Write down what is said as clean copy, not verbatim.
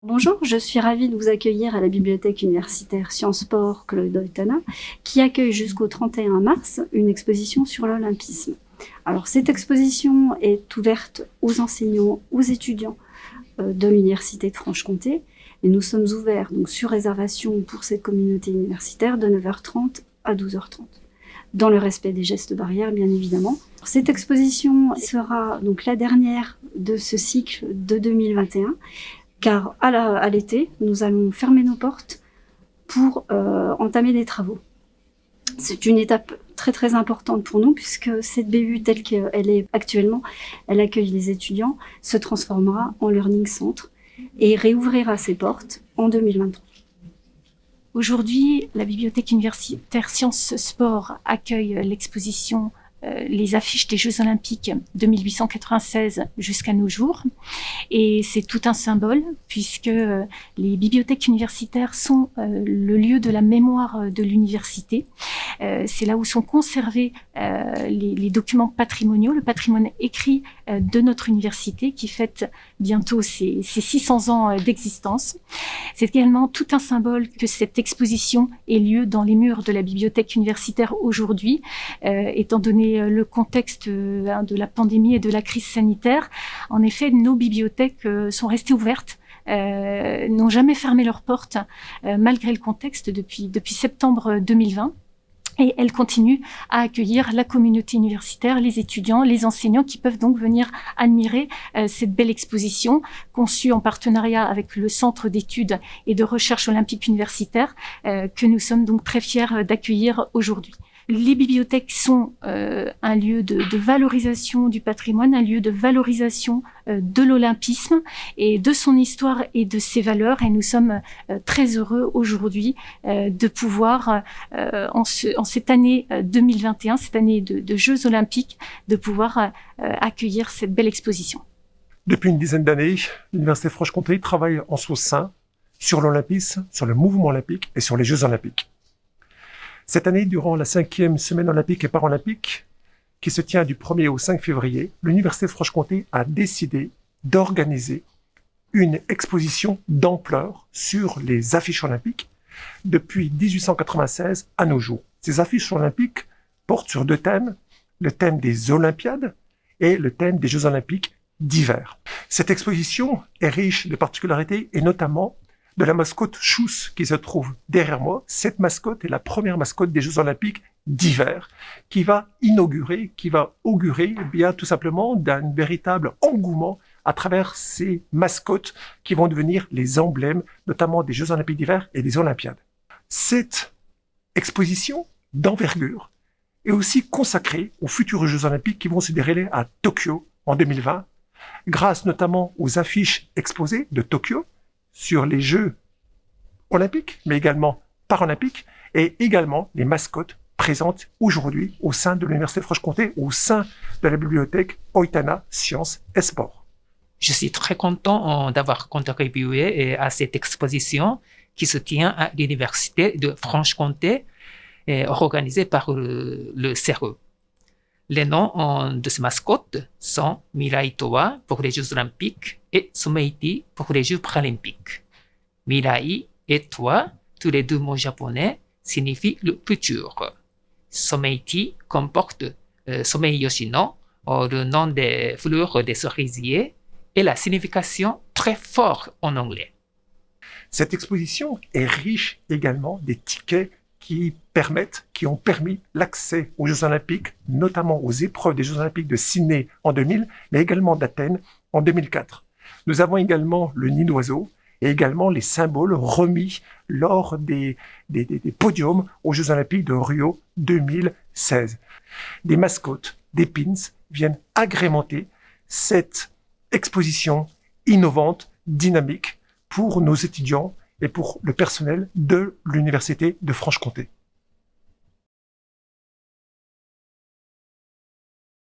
Bonjour, je suis ravie de vous accueillir à la bibliothèque universitaire Sciences Po Claude Oitana, qui accueille jusqu'au 31 mars une exposition sur l'olympisme. Alors cette exposition est ouverte aux enseignants, aux étudiants de l'université de Franche-Comté, et nous sommes ouverts donc sur réservation pour cette communauté universitaire de 9h30 à 12h30, dans le respect des gestes barrières bien évidemment. Cette exposition sera donc la dernière de ce cycle de 2021. Car à l'été, nous allons fermer nos portes pour entamer des travaux. C'est une étape très très importante pour nous puisque cette BU telle qu'elle est actuellement, elle accueille les étudiants, se transformera en Learning Center et réouvrira ses portes en 2023. Aujourd'hui, la bibliothèque universitaire Sciences Sport accueille l'exposition les affiches des Jeux Olympiques de 1896 jusqu'à nos jours. Et c'est tout un symbole puisque les bibliothèques universitaires sont le lieu de la mémoire de l'université. C'est là où sont conservés les documents patrimoniaux, le patrimoine écrit de notre université qui fête bientôt ses 600 ans d'existence. C'est également tout un symbole que cette exposition ait lieu dans les murs de la bibliothèque universitaire aujourd'hui, étant donné le contexte de la pandémie et de la crise sanitaire. En effet, nos bibliothèques sont restées ouvertes, n'ont jamais fermé leurs portes malgré le contexte depuis septembre 2020. Et elles continuent à accueillir la communauté universitaire, les étudiants, les enseignants qui peuvent donc venir admirer cette belle exposition conçue en partenariat avec le Centre d'études et de recherche olympique universitaire que nous sommes donc très fiers d'accueillir aujourd'hui. Les bibliothèques sont un lieu de valorisation du patrimoine, un lieu de valorisation de l'olympisme et de son histoire et de ses valeurs. Et nous sommes très heureux aujourd'hui de pouvoir, en cette année 2021, cette année de Jeux olympiques, de pouvoir accueillir cette belle exposition. Depuis une dizaine d'années, l'Université de Franche-Comté travaille en son sein sur l'olympisme, sur le mouvement olympique et sur les Jeux olympiques. Cette année, durant la 5e semaine olympique et paralympique, qui se tient du 1er au 5 février, l'Université de Franche-Comté a décidé d'organiser une exposition d'ampleur sur les affiches olympiques depuis 1896 à nos jours. Ces affiches olympiques portent sur deux thèmes, le thème des Olympiades et le thème des Jeux olympiques d'hiver. Cette exposition est riche de particularités et notamment de la mascotte Chousse qui se trouve derrière moi. Cette mascotte est la première mascotte des Jeux olympiques d'hiver qui va augurer bien tout simplement d'un véritable engouement à travers ces mascottes qui vont devenir les emblèmes notamment des Jeux olympiques d'hiver et des Olympiades. Cette exposition d'envergure est aussi consacrée aux futurs Jeux olympiques qui vont se dérouler à Tokyo en 2020 grâce notamment aux affiches exposées de Tokyo sur les Jeux olympiques, mais également paralympiques, et également les mascottes présentes aujourd'hui au sein de l'Université de Franche-Comté, au sein de la bibliothèque Oitana Sciences et Sport. Je suis très content d'avoir contribué à cette exposition qui se tient à l'Université de Franche-Comté, organisée par le CERE. Les noms de ces mascottes sont Mirai Towa pour les Jeux olympiques et Someiti pour les Jeux paralympiques. Mirai et Towa, tous les deux mots japonais, signifient le futur. Someiti comporte Somei Yoshino, le nom des fleurs des cerisiers, et la signification très forte en anglais. Cette exposition est riche également des tickets qui ont permis l'accès aux Jeux olympiques, notamment aux épreuves des Jeux olympiques de Sydney en 2000, mais également d'Athènes en 2004. Nous avons également le nid d'oiseau et également les symboles remis lors des podiums aux Jeux olympiques de Rio 2016. Des mascottes, des pins viennent agrémenter cette exposition innovante, dynamique pour nos étudiants et pour le personnel de l'Université de Franche-Comté.